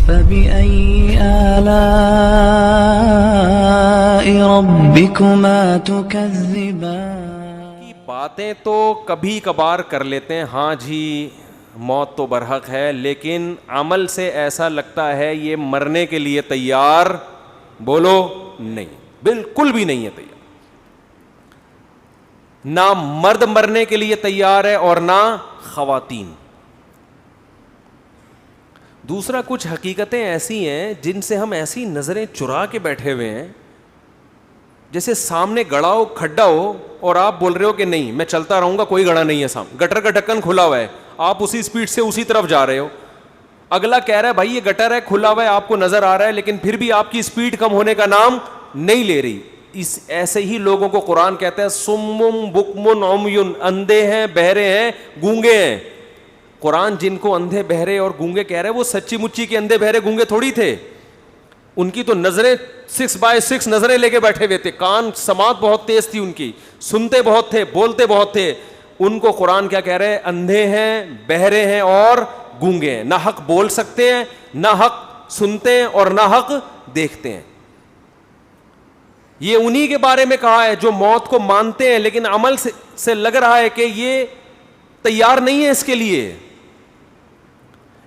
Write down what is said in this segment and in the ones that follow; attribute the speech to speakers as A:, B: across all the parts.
A: فبأي آلاء ربكما تكذبان.
B: باتیں تو کبھی کبھار کر لیتے ہیں, ہاں جی موت تو برحق ہے, لیکن عمل سے ایسا لگتا ہے یہ مرنے کے لیے تیار, بولو نہیں, بالکل بھی نہیں ہے تیار. نہ مرد مرنے کے لیے تیار ہے اور نہ خواتین. دوسرا, کچھ حقیقتیں ایسی ہیں جن سے ہم ایسی نظریں چرا کے بیٹھے ہوئے ہیں, جیسے سامنے گڑا ہو, کھڈا ہو, اور آپ بول رہے ہو کہ نہیں میں چلتا رہوں گا, کوئی گڑا نہیں ہے سامنے, گٹر کا ڈھکن کھلا ہوا ہے, آپ اسی اسپیڈ سے اسی طرف جا رہے ہو. اگلا کہہ رہا ہے بھائی یہ گٹر ہے, کھلا ہوا ہے, آپ کو نظر آ رہا ہے, لیکن پھر بھی آپ کی اسپیڈ کم ہونے کا نام نہیں لے رہی. اس ایسے ہی لوگوں کو قرآن کہتا ہے سمم بکمن عمیون, اندھے ہیں, بہرے ہیں, گونگے ہیں. قرآن جن کو اندھے بہرے اور گونگے کہہ رہے ہیں وہ سچی مچی کے اندھے بہرے گونگے تھوڑی تھے, ان کی تو نظریں 6x6 نظریں لے کے بیٹھے ہوئے تھے, کان سماعت بہت تیز تھی ان کی, سنتے بہت تھے, بولتے بہت تھے. ان کو قرآن کیا کہہ رہے ہیں, اندھے ہیں, بہرے ہیں اور گونگے ہیں, نہ حق بول سکتے ہیں, نہ حق سنتے ہیں اور نہ حق دیکھتے ہیں. یہ انہی کے بارے میں کہا ہے جو موت کو مانتے ہیں لیکن عمل سے لگ رہا ہے کہ یہ تیار نہیں ہے اس کے لیے.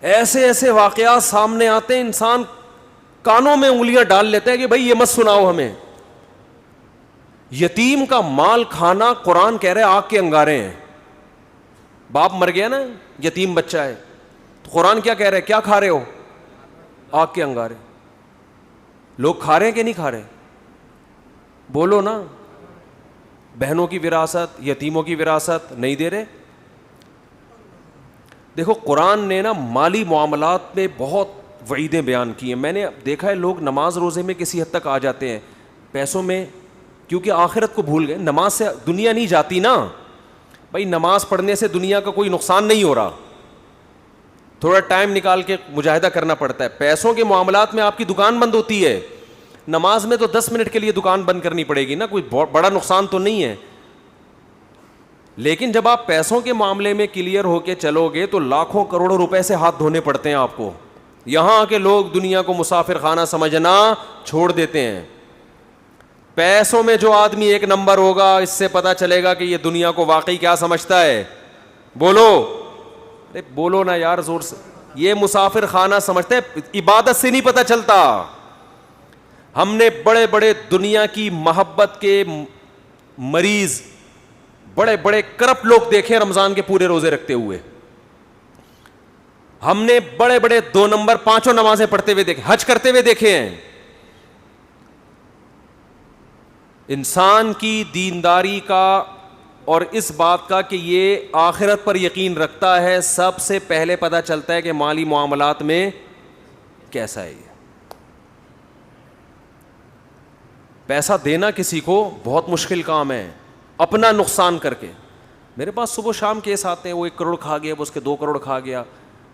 B: ایسے ایسے واقعات سامنے آتے ہیں, انسان کانوں میں انگلیاں ڈال لیتے ہیں کہ بھائی یہ مت سناؤ ہمیں. یتیم کا مال کھانا, قرآن کہہ رہے آگ کے انگارے ہیں. باپ مر گیا نا, یتیم بچہ ہے, تو قرآن کیا کہہ رہے, کیا کھا رہے ہو, آگ کے انگارے. لوگ کھا رہے ہیں کہ نہیں کھا رہے, بولو نا. بہنوں کی وراثت, یتیموں کی وراثت نہیں دے رہے. دیکھو قرآن نے نا مالی معاملات میں بہت وعیدیں بیان کی ہیں. میں نے دیکھا ہے لوگ نماز روزے میں کسی حد تک آ جاتے ہیں پیسوں میں, کیونکہ آخرت کو بھول گئے. نماز سے دنیا نہیں جاتی نا بھائی, نماز پڑھنے سے دنیا کا کوئی نقصان نہیں ہو رہا, تھوڑا ٹائم نکال کے مجاہدہ کرنا پڑتا ہے. پیسوں کے معاملات میں آپ کی دکان بند ہوتی ہے, نماز میں تو 10 منٹ کے لیے دکان بند کرنی پڑے گی نا, کوئی بڑا نقصان تو نہیں ہے. لیکن جب آپ پیسوں کے معاملے میں کلیئر ہو کے چلو گے تو لاکھوں کروڑوں روپے سے ہاتھ دھونے پڑتے ہیں آپ کو. یہاں کے لوگ دنیا کو مسافر خانہ سمجھنا چھوڑ دیتے ہیں. پیسوں میں جو آدمی ایک نمبر ہوگا, اس سے پتا چلے گا کہ یہ دنیا کو واقعی کیا سمجھتا ہے. بولو, ارے بولو نا یار زور سے. یہ مسافر خانہ سمجھتے ہیں, عبادت سے نہیں پتا چلتا. ہم نے بڑے بڑے دنیا کی محبت کے مریض, بڑے بڑے کرپٹ لوگ دیکھے رمضان کے پورے روزے رکھتے ہوئے. ہم نے بڑے بڑے 2 نمبر 5 نمازیں پڑھتے ہوئے دیکھے, حج کرتے ہوئے دیکھے ہیں. انسان کی دینداری کا اور اس بات کا کہ یہ آخرت پر یقین رکھتا ہے, سب سے پہلے پتہ چلتا ہے کہ مالی معاملات میں کیسا ہے. یہ پیسہ دینا کسی کو بہت مشکل کام ہے, اپنا نقصان کر کے. میرے پاس صبح شام کیس آتے ہیں, وہ 1 کروڑ کھا گیا, وہ اس کے 2 کروڑ کھا گیا.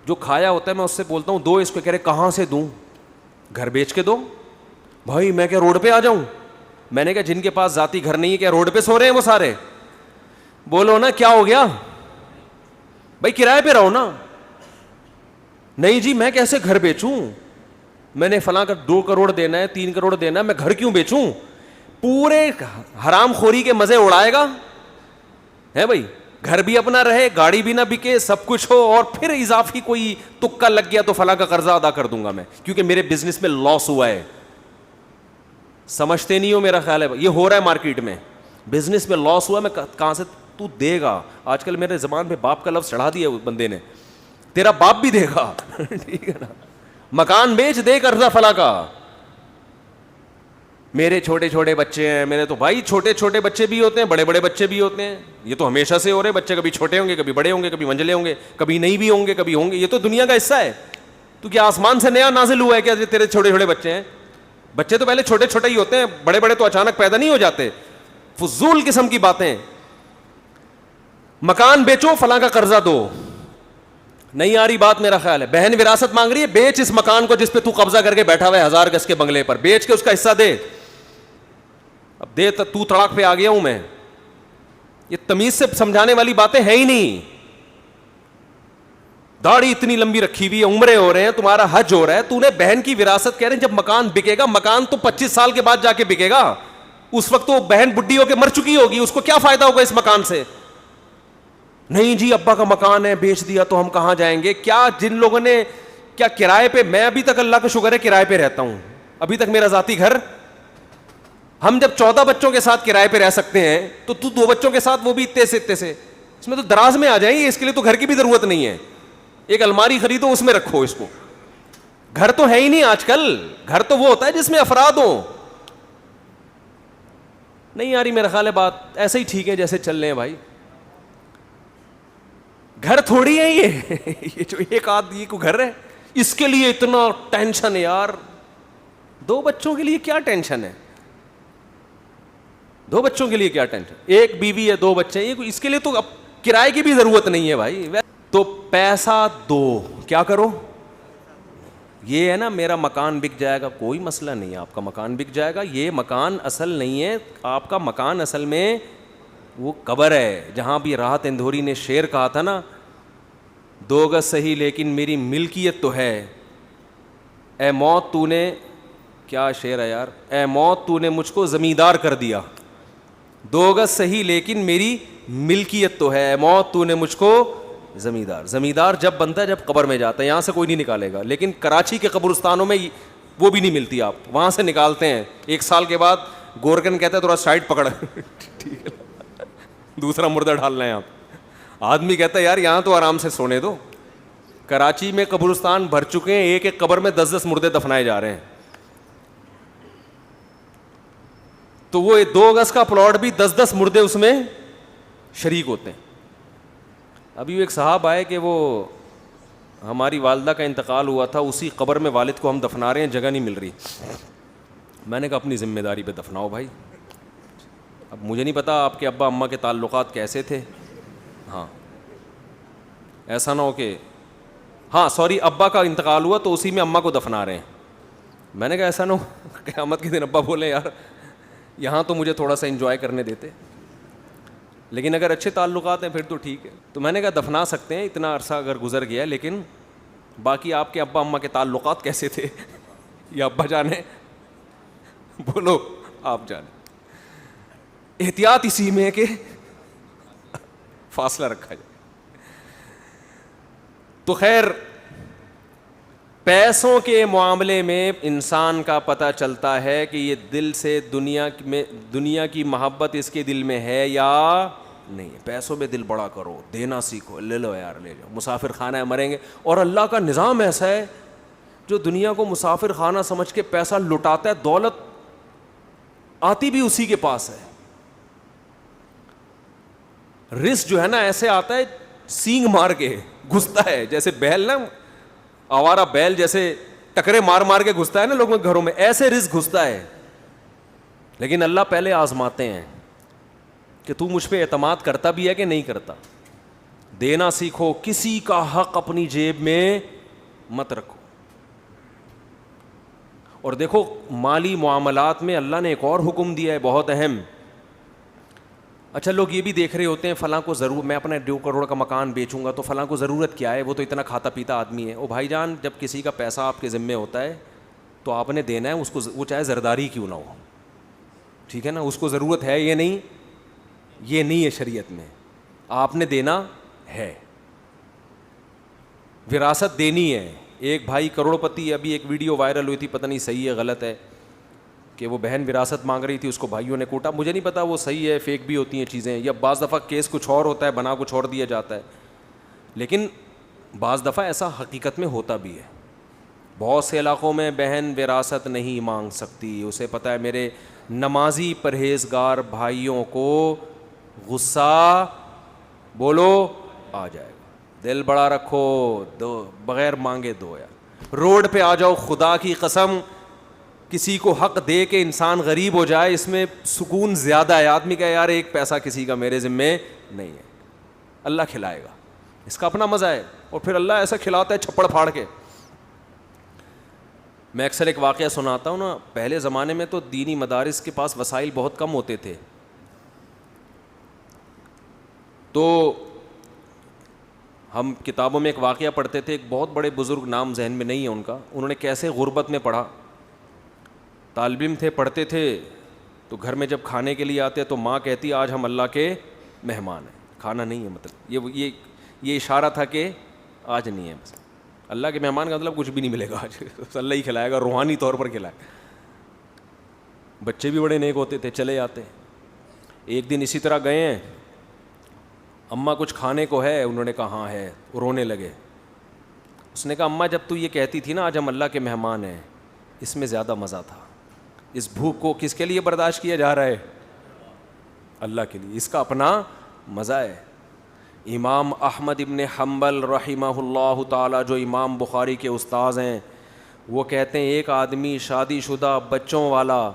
B: جو کھایا ہوتا ہے میں اس سے بولتا ہوں دو, اس کو کہہ رہے کہاں سے دوں, گھر بیچ کے دو. بھائی میں کیا روڈ پہ آ جاؤں؟ میں نے کہا جن کے پاس ذاتی گھر نہیں ہے کیا روڈ پہ سو رہے ہیں وہ سارے؟ بولو نا کیا ہو گیا بھائی, کرائے پہ رہو نا. نہیں جی میں کیسے گھر بیچوں, میں نے فلاں کا 2 کروڑ دینا ہے, 3 کروڑ دینا ہے, میں گھر کیوں بیچوں؟ پورے حرام خوری کے مزے اڑائے گا ہے بھائی. گھر بھی اپنا رہے, گاڑی بھی نہ بکے, سب کچھ ہو, اور پھر اضافی کوئی تکا لگ گیا تو فلاں کا قرضہ ادا کر دوں گا میں کیونکہ میرے بزنس میں لاس ہوا ہے. سمجھتے نہیں ہو میرا خیال ہے, یہ ہو رہا ہے مارکیٹ میں, بزنس میں لاس ہوا, میں کہاں سے تو دے گا. آج کل میرے زبان پہ باپ کا لفظ چڑھا دیا بندے نے, تیرا باپ بھی دے گا ٹھیک ہے نا, مکان بیچ دے قرضہ فلاں کا. میرے چھوٹے چھوٹے بچے ہیں, میرے تو بھائی چھوٹے چھوٹے بچے بھی ہوتے ہیں, بڑے بڑے بچے بھی ہوتے ہیں. یہ تو ہمیشہ سے ہو رہے, بچے کبھی چھوٹے ہوں گے, کبھی بڑے ہوں گے, کبھی منجلے ہوں گے, کبھی نہیں بھی ہوں گے, کبھی ہوں گے. یہ تو دنیا کا حصہ ہے. تو کیا آسمان سے نیا نازل ہوا ہے کیا تیرے چھوٹے چھوٹے بچے ہیں؟ بچے تو پہلے چھوٹے چھوٹے ہی ہوتے ہیں, بڑے بڑے تو اچانک پیدا نہیں ہو جاتے. فضول قسم کی باتیں. مکان بیچو, فلاں کا قرضہ دو, نہیں آ رہی بات میرا خیال ہے. بہن وراثت مانگ رہی ہے, بیچ اس مکان کو جس پہ تو قبضہ کر کے بیٹھا ہوا ہے 1000 گز کے بنگلے پر, بیچ کے اس کا حصہ دے. اب دے تو تڑاک پہ آ گیا ہوں میں. یہ تمیز سے سمجھانے والی باتیں ہیں ہی نہیں. داڑھی اتنی لمبی رکھی ہوئی ہے, عمریں ہو رہے ہیں, تمہارا حج ہو رہا ہے, تو نے بہن کی وراثت کہہ رہے ہیں جب مکان بکے گا, مکان تو 25 سال کے بعد جا کے بکے گا, اس وقت تو بہن بڈھی ہو کے مر چکی ہوگی, اس کو کیا فائدہ ہوگا اس مکان سے. نہیں جی ابا کا مکان ہے بیچ دیا تو ہم کہاں جائیں گے. کیا جن لوگوں نے کیا کرائے پہ, میں ابھی تک اللہ کا شکر ہے کرائے پہ رہتا ہوں, ابھی تک میرا ذاتی گھر. ہم جب 14 بچوں کے ساتھ کرائے پہ رہ سکتے ہیں تو 2 بچوں کے ساتھ وہ بھی اتنے سے, اس میں تو دراز میں آ جائیں گے, اس کے لیے تو گھر کی بھی ضرورت نہیں ہے. ایک الماری خریدو اس میں رکھو اس کو. گھر تو ہے ہی نہیں آج کل, گھر تو وہ ہوتا ہے جس میں افراد ہوں. نہیں آ رہی میرا خیال ہے بات, ایسے ہی ٹھیک ہے جیسے چل رہے ہیں بھائی. گھر تھوڑی ہے یہ جو ایک آدمی کو گھر ہے اس کے لیے اتنا ٹینشن ہے یار. 2 بچوں کے لیے کیا ٹینشن ہے, 2 بچوں کے لیے کیا ٹینشن, ایک بیوی ہے 2 بچے ہیں, اس کے لیے تو اب کرائے کی بھی ضرورت نہیں ہے بھائی. تو پیسہ دو, کیا کرو, یہ ہے نا میرا مکان بک جائے گا, کوئی مسئلہ نہیں ہے, آپ کا مکان بک جائے گا. یہ مکان اصل نہیں ہے, آپ کا مکان اصل میں وہ قبر ہے. جہاں بھی راحت اندھوری نے شعر کہا تھا نا, 2 گز صحیح لیکن میری ملکیت تو ہے, اے موت تو نے, کیا شعر ہے یار, اے موت تو نے مجھ کو زمیندار کر دیا, 2 گز صحیح لیکن میری ملکیت تو ہے, اے موت تو نے مجھ کو زمیندار. زمیندار جب بنتا ہے جب قبر میں جاتا ہے, یہاں سے کوئی نہیں نکالے گا. لیکن کراچی کے قبرستانوں میں وہ بھی نہیں ملتی, آپ وہاں سے نکالتے ہیں 1 سال کے بعد. گورکن کہتا ہے تھوڑا سائڈ پکڑ ٹھیک ہے, دوسرا مردہ ڈال رہے ہیں آپ. آدمی کہتا ہے یار یہاں تو آرام سے سونے دو. کراچی میں قبرستان بھر چکے ہیں, ایک قبر میں 10 مردے دفنائے جا رہے ہیں. تو وہ 2 گز کا پلاٹ بھی 10 مردے اس میں شریک ہوتے ہیں. ابھی ایک صاحب آئے کہ وہ ہماری والدہ کا انتقال ہوا تھا, اسی قبر میں والد کو ہم دفنا رہے ہیں, جگہ نہیں مل رہی. میں نے کہا اپنی ذمہ داری پہ دفناؤ بھائی. اب مجھے نہیں پتا آپ کے ابا اماں کے تعلقات کیسے تھے, ہاں ایسا نہ ہو کہ ہاں سوری ابا کا انتقال ہوا تو اسی میں اماں کو دفنا رہے ہیں. میں نے کہا ایسا نہ ہو قیامت کے دن ابا بولے یار یہاں تو مجھے تھوڑا سا انجوائے کرنے دیتے, لیکن اگر اچھے تعلقات ہیں پھر تو ٹھیک ہے. تو میں نے کہا دفنا سکتے ہیں, اتنا عرصہ اگر گزر گیا, لیکن باقی آپ کے ابا اماں کے تعلقات کیسے تھے یا ابا جانے, بولو آپ جانے. احتیاط اسی میں ہے کہ فاصلہ رکھا جائے. تو خیر پیسوں کے معاملے میں انسان کا پتہ چلتا ہے کہ یہ دل سے دنیا کی محبت اس کے دل میں ہے یا نہیں. پیسوں میں دل بڑا کرو, دینا سیکھو, لے لو یار لے جاؤ, مسافر خانہ ہے مریں گے. اور اللہ کا نظام ایسا ہے جو دنیا کو مسافر خانہ سمجھ کے پیسہ لٹاتا ہے, دولت آتی بھی اسی کے پاس ہے. رزق جو ہے نا ایسے آتا ہے سینگ مار کے گھستا ہے, جیسے بیل نا, آوارہ بیل جیسے ٹکرے مار مار کے گھستا ہے نا لوگوں کے گھروں میں, ایسے رزق گھستا ہے. لیکن اللہ پہلے آزماتے ہیں کہ تو مجھ پہ اعتماد کرتا بھی ہے کہ نہیں کرتا. دینا سیکھو, کسی کا حق اپنی جیب میں مت رکھو. اور دیکھو مالی معاملات میں اللہ نے ایک اور حکم دیا ہے بہت اہم. اچھا لوگ یہ بھی دیکھ رہے ہوتے ہیں فلاں کو ضرور, میں اپنا 2 کروڑ کا مکان بیچوں گا تو فلاں کو ضرورت کیا ہے, وہ تو اتنا کھاتا پیتا آدمی ہے. او بھائی جان جب کسی کا پیسہ آپ کے ذمے ہوتا ہے تو آپ نے دینا ہے اس کو, وہ چاہے زرداری کیوں نہ ہو, ٹھیک ہے نا. اس کو ضرورت ہے یہ نہیں ہے شریعت میں, آپ نے دینا ہے, وراثت دینی ہے. ایک بھائی کروڑ پتی, ابھی ایک ویڈیو وائرل ہوئی تھی, پتہ نہیں صحیح ہے غلط ہے, کہ وہ بہن وراثت مانگ رہی تھی, اس کو بھائیوں نے کوٹا. مجھے نہیں پتا وہ صحیح ہے فیک بھی ہوتی ہیں چیزیں, یا بعض دفعہ کیس کچھ اور ہوتا ہے بنا کچھ اور دیا جاتا ہے, لیکن بعض دفعہ ایسا حقیقت میں ہوتا بھی ہے. بہت سے علاقوں میں بہن وراثت نہیں مانگ سکتی, اسے پتہ ہے میرے نمازی پرہیزگار بھائیوں کو غصہ بولو آ جائے گا. دل بڑا رکھو, دو بغیر مانگے دو. یار روڈ پہ آ جاؤ, خدا کی قسم کسی کو حق دے کے انسان غریب ہو جائے, اس میں سکون زیادہ ہے. آدمی کا یار 1 پیسہ کسی کا میرے ذمے نہیں ہے, اللہ کھلائے گا, اس کا اپنا مزہ ہے. اور پھر اللہ ایسا کھلاتا ہے چھپڑ پھاڑ کے. میں اکثر ایک واقعہ سناتا ہوں نا, پہلے زمانے میں تو دینی مدارس کے پاس وسائل بہت کم ہوتے تھے, تو ہم کتابوں میں ایک واقعہ پڑھتے تھے, ایک بہت بڑے بزرگ, نام ذہن میں نہیں ہے ان کا, انہوں نے کیسے غربت میں پڑھا. طالب علم تھے, پڑھتے تھے, تو گھر میں جب کھانے کے لیے آتے تو ماں کہتی آج ہم اللہ کے مہمان ہیں, کھانا نہیں ہے, مطلب یہ اشارہ تھا کہ آج نہیں ہے. بس اللہ کے مہمان کا مطلب کچھ بھی نہیں ملے گا آج, اللہ ہی کھلائے گا, روحانی طور پر کھلائے. بچے بھی بڑے نیک ہوتے تھے, چلے جاتے. ایک دن اسی طرح گئے ہیں, اماں کچھ کھانے کو ہے؟ انہوں نے کہا ہاں ہے. رونے لگے. اس نے کہا اماں جب تو یہ کہتی تھی نا آج ہم اللہ کے مہمان ہیں, اس میں زیادہ مزہ تھا. اس بھوک کو کس کے لیے برداشت کیا جا رہا ہے؟ اللہ کے لیے. اس کا اپنا مزہ ہے. امام احمد ابن حنبل رحمہ اللہ تعالی, جو امام بخاری کے استاذ ہیں, وہ کہتے ہیں ایک آدمی شادی شدہ بچوں والا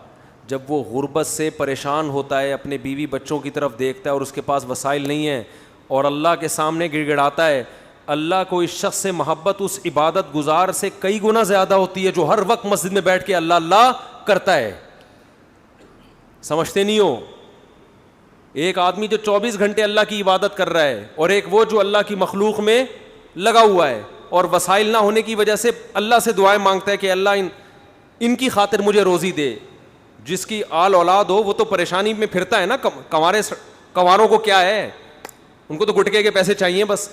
B: جب وہ غربت سے پریشان ہوتا ہے, اپنے بیوی بچوں کی طرف دیکھتا ہے اور اس کے پاس وسائل نہیں ہیں, اور اللہ کے سامنے گڑ گڑاتا ہے, اللہ کو اس شخص سے محبت اس عبادت گزار سے کئی گنا زیادہ ہوتی ہے جو ہر وقت مسجد میں بیٹھ کے اللہ اللہ کرتا ہے. سمجھتے نہیں ہو؟ ایک آدمی جو 24 گھنٹے اللہ کی عبادت کر رہا ہے, اور ایک وہ جو اللہ کی مخلوق میں لگا ہوا ہے, اور وسائل نہ ہونے کی وجہ سے اللہ سے دعائیں مانگتا ہے کہ اللہ ان کی خاطر مجھے روزی دے. جس کی آل اولاد ہو وہ تو پریشانی میں پھرتا ہے نا. کنواروں کو کیا ہے, ان کو تو گٹکے کے پیسے چاہیے بس.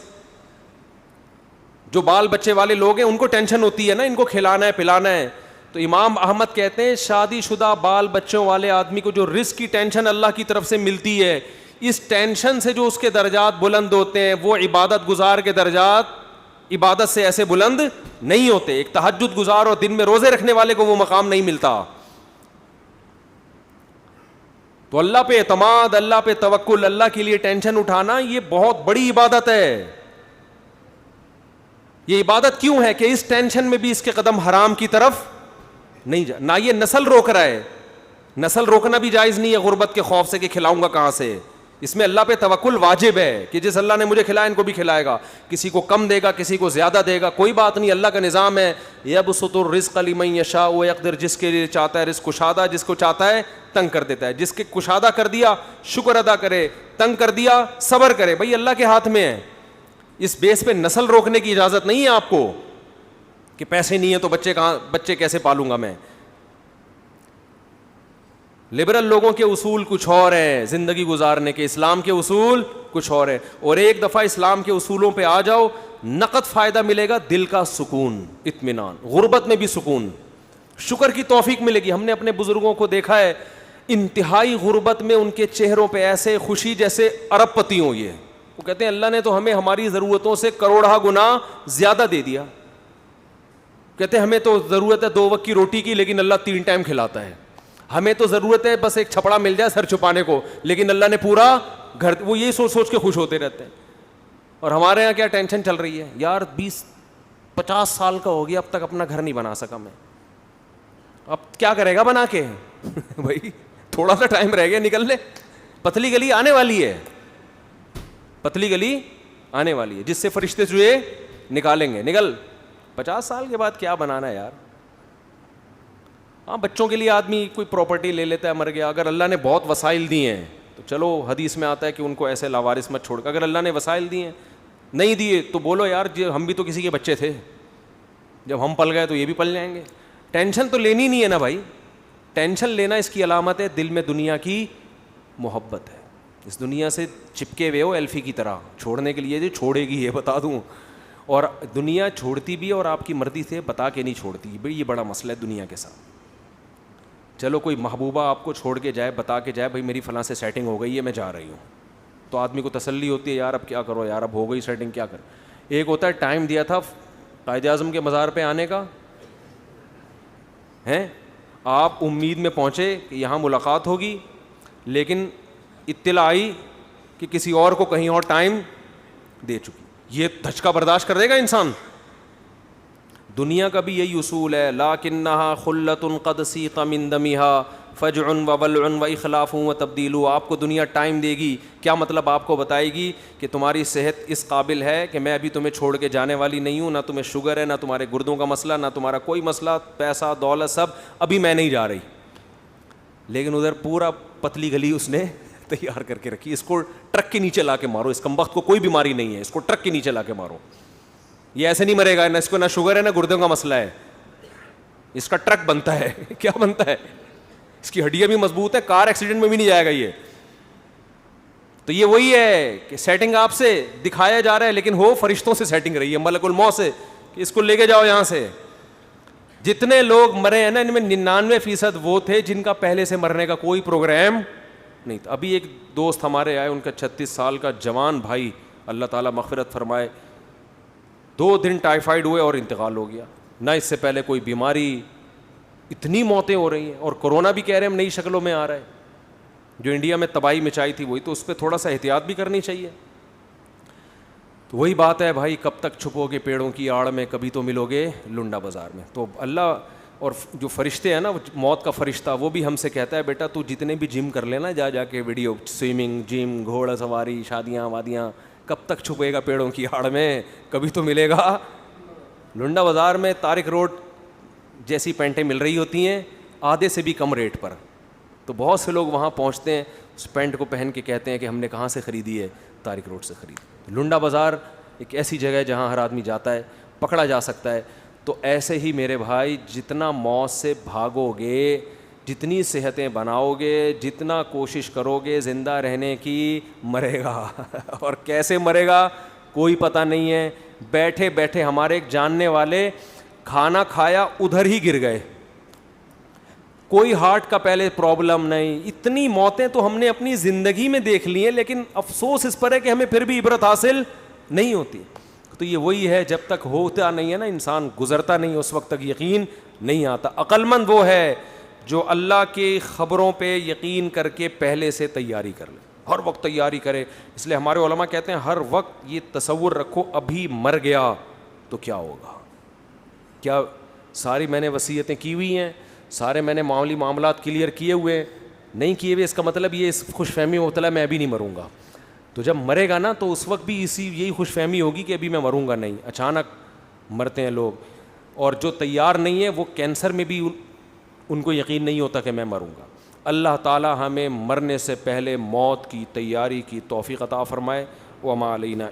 B: جو بال بچے والے لوگ ہیں ان کو ٹینشن ہوتی ہے نا, ان کو کھلانا ہے پلانا ہے. تو امام احمد کہتے ہیں شادی شدہ بال بچوں والے آدمی کو جو رزق کی ٹینشن اللہ کی طرف سے ملتی ہے, اس ٹینشن سے جو اس کے درجات بلند ہوتے ہیں وہ عبادت گزار کے درجات عبادت سے ایسے بلند نہیں ہوتے. ایک تہجد گزار اور دن میں روزے رکھنے والے کو وہ مقام نہیں ملتا. تو اللہ پہ اعتماد, اللہ پہ توکل, اللہ کے لیے ٹینشن اٹھانا, یہ بہت بڑی عبادت ہے. یہ عبادت کیوں ہے کہ اس ٹینشن میں بھی اس کے قدم حرام کی طرف نہیں جا. نہ یہ نسل روک رہا ہے, نسل روکنا بھی جائز نہیں ہے غربت کے خوف سے کہ کھلاؤں گا کہاں سے. اس میں اللہ پہ توکل واجب ہے کہ جس اللہ نے مجھے کھلایا ان کو بھی کھلائے گا. کسی کو کم دے گا, کسی کو زیادہ دے گا, کوئی بات نہیں, اللہ کا نظام ہے. یبسط الرزق لمن یشاء ویقدر, جس کے لیے چاہتا ہے رزق کشادہ, جس کو چاہتا ہے تنگ کر دیتا ہے. جس کے کشادہ کر دیا شکر ادا کرے, تنگ کر دیا صبر کرے. بھائی اللہ کے ہاتھ میں ہے. اس بیس پہ نسل روکنے کی اجازت نہیں ہے آپ کو کہ پیسے نہیں ہیں تو بچے کیسے پالوں گا میں. لبرل لوگوں کے اصول کچھ اور ہیں زندگی گزارنے کے, اسلام کے اصول کچھ اور ہیں. اور ایک دفعہ اسلام کے اصولوں پہ آ جاؤ, نقد فائدہ ملے گا, دل کا سکون, اطمینان, غربت میں بھی سکون, شکر کی توفیق ملے گی. ہم نے اپنے بزرگوں کو دیکھا ہے انتہائی غربت میں ان کے چہروں پہ ایسے خوشی جیسے ارب پتی ہوں. یہ وہ کہتے ہیں اللہ نے تو ہمیں ہماری ضرورتوں سے کروڑہ گنا زیادہ دے دیا. کہتے ہیں ہمیں تو ضرورت ہے 2 وقت کی روٹی کی لیکن اللہ 3 ٹائم کھلاتا ہے. ہمیں تو ضرورت ہے بس ایک چھپڑا مل جائے سر چھپانے کو, لیکن اللہ نے پورا گھر. وہ یہی سوچ سوچ کے خوش ہوتے رہتے ہیں. اور ہمارے یہاں کیا ٹینشن چل رہی ہے یار, 20-50 سال کا ہو گیا اب تک اپنا گھر نہیں بنا سکا میں, اب کیا کرے گا بنا کے. بھائی تھوڑا سا ٹائم رہ گیا, نکل لے. پتلی گلی آنے والی ہے, پتلی گلی آنے والی ہے جس سے فرشتے چوہے نکالیں گے. نکل, 50 سال کے بعد کیا بنانا ہے یار. ہاں بچوں کے لیے آدمی کوئی پراپرٹی لے لیتا ہے, مر گیا. اگر اللہ نے بہت وسائل دیے ہیں تو چلو حدیث میں آتا ہے کہ ان کو ایسے لاوارث مت چھوڑ. اگر اللہ نے وسائل دیے ہیں, نہیں دیے تو بولو یار ہم بھی تو کسی کے بچے تھے, جب ہم پل گئے تو یہ بھی پل جائیں گے. ٹینشن تو لینی نہیں ہے نا بھائی. ٹینشن لینا اس کی علامت ہے دل میں دنیا کی محبت ہے. اس دنیا سے چپکے ہوئے ہو ایلفی کی طرح, چھوڑنے کے لیے جو چھوڑے گی یہ بتا دوں. اور دنیا چھوڑتی بھی اور آپ کی مرضی سے بتا کے نہیں چھوڑتی. بھائی یہ بڑا مسئلہ ہے دنیا کے ساتھ. چلو کوئی محبوبہ آپ کو چھوڑ کے جائے, بتا کے جائے بھائی میری فلاں سے سیٹنگ ہو گئی ہے میں جا رہی ہوں, تو آدمی کو تسلی ہوتی ہے یار اب کیا کرو یار, اب ہو گئی سیٹنگ کیا کر. ایک ہوتا ہے ٹائم دیا تھا قائد اعظم کے مزار پہ آنے کا, ہیں آپ امید میں پہنچے کہ یہاں ملاقات ہوگی, لیکن اطلاع آئی کہ کسی اور کو کہیں اور ٹائم دے چکی. یہ دھچکا برداشت کر دے گا انسان. دنیا کا بھی یہی اصول ہے, لاکنھا خلۃ قد سیق من دمھا فجع وولع واخلاف وتبدیل. آپ کو دنیا ٹائم دے گی. کیا مطلب؟ آپ کو بتائے گی کہ تمہاری صحت اس قابل ہے کہ میں ابھی تمہیں چھوڑ کے جانے والی نہیں ہوں, نہ تمہیں شوگر ہے, نہ تمہارے گردوں کا مسئلہ, نہ تمہارا کوئی مسئلہ, پیسہ دولت سب, ابھی میں نہیں جا رہی. لیکن ادھر پورا پتلی گلی اس نے تیار کر کے رکھی, اس کو ٹرک کے نیچے لا کے مارو, اس کمبخت کو کوئی بیماری نہیں ہے, اس کو ٹرک کے نیچے لا کے مارو, یہ ایسے نہیں مرے گا, نہ اس کو نہ شوگر ہے نہ گردوں کا مسئلہ ہے, اس کا ٹرک بنتا ہے. کیا بنتا ہے, اس کی ہڈیاں بھی مضبوط ہے, کار ایکسیڈنٹ میں بھی نہیں جائے گا یہ. تو یہ وہی ہے کہ سیٹنگ آپ سے دکھایا جا رہا ہے, لیکن ہو فرشتوں سے سیٹنگ رہی ہے, ملک الموت سے, کہ اس کو لے کے جاؤ یہاں سے. جتنے لوگ مرے ہیں نا, ان میں 99% وہ تھے جن کا پہلے سے مرنے کا کوئی پروگرام نہیں تھا. ابھی ایک دوست ہمارے آئے, ان کا 36 سال کا جوان بھائی, اللہ تعالیٰ مغفرت فرمائے, 2 دن ٹائیفائڈ ہوئے اور انتقال ہو گیا. نہ اس سے پہلے کوئی بیماری, اتنی موتیں ہو رہی ہیں, اور کورونا بھی کہہ رہے ہیں ہم نئی شکلوں میں آ رہا ہے, جو انڈیا میں تباہی مچائی تھی وہی, تو اس پہ تھوڑا سا احتیاط بھی کرنی چاہیے. تو وہی بات ہے بھائی, کب تک چھپو گے پیڑوں کی آڑ میں, کبھی تو ملو گے لنڈا بازار میں. تو اللہ اور جو فرشتے ہیں نا, موت کا فرشتہ, وہ بھی ہم سے کہتا ہے بیٹا تو جتنے بھی جم کر لینا, جا کے ویڈیو, سوئمنگ, جم, گھوڑا سواری, شادیاں وادیاں, کب تک چھپے گا پیڑوں کی آڑ میں, کبھی تو ملے گا لنڈا بازار میں. طارق روڈ جیسی پینٹیں مل رہی ہوتی ہیں آدھے سے بھی کم ریٹ پر, تو بہت سے لوگ وہاں پہنچتے ہیں, اس پینٹ کو پہن کے کہتے ہیں کہ ہم نے کہاں سے خریدی ہے, طارق روڈ سے خریدی. لنڈا بازار ایک ایسی جگہ ہے جہاں ہر آدمی جاتا ہے, پکڑا جا سکتا ہے. تو ایسے ہی میرے بھائی, جتنا موت سے بھاگو گے, جتنی صحتیں بناؤ گے, جتنا کوشش کرو گے زندہ رہنے کی, مرے گا. اور کیسے مرے گا کوئی پتہ نہیں ہے. بیٹھے بیٹھے ہمارے ایک جاننے والے کھانا کھایا ادھر ہی گر گئے, کوئی ہارٹ کا پہلے پرابلم نہیں. اتنی موتیں تو ہم نے اپنی زندگی میں دیکھ لی ہیں, لیکن افسوس اس پر ہے کہ ہمیں پھر بھی عبرت حاصل نہیں ہوتی. تو یہ وہی ہے, جب تک ہوتا نہیں ہے نا انسان, گزرتا نہیں, اس وقت تک یقین نہیں آتا. عقل مند وہ ہے جو اللہ کی خبروں پہ یقین کر کے پہلے سے تیاری کر لے, ہر وقت تیاری کرے. اس لیے ہمارے علماء کہتے ہیں ہر وقت یہ تصور رکھو, ابھی مر گیا تو کیا ہوگا. کیا ساری میں نے وصیتیں کی ہوئی ہیں, سارے میں نے معاملات کلیئر کیے ہوئے, نہیں کیے ہوئے, اس کا مطلب یہ خوش فہمی ہوتا ہے میں ابھی نہیں مروں گا. تو جب مرے گا نا تو اس وقت بھی یہی خوش فہمی ہوگی کہ ابھی میں مروں گا نہیں. اچانک مرتے ہیں لوگ, اور جو تیار نہیں ہے وہ کینسر میں بھی ان کو یقین نہیں ہوتا کہ میں مروں گا. اللہ تعالی ہمیں مرنے سے پہلے موت کی تیاری کی توفیق عطا فرمائے. وما علینا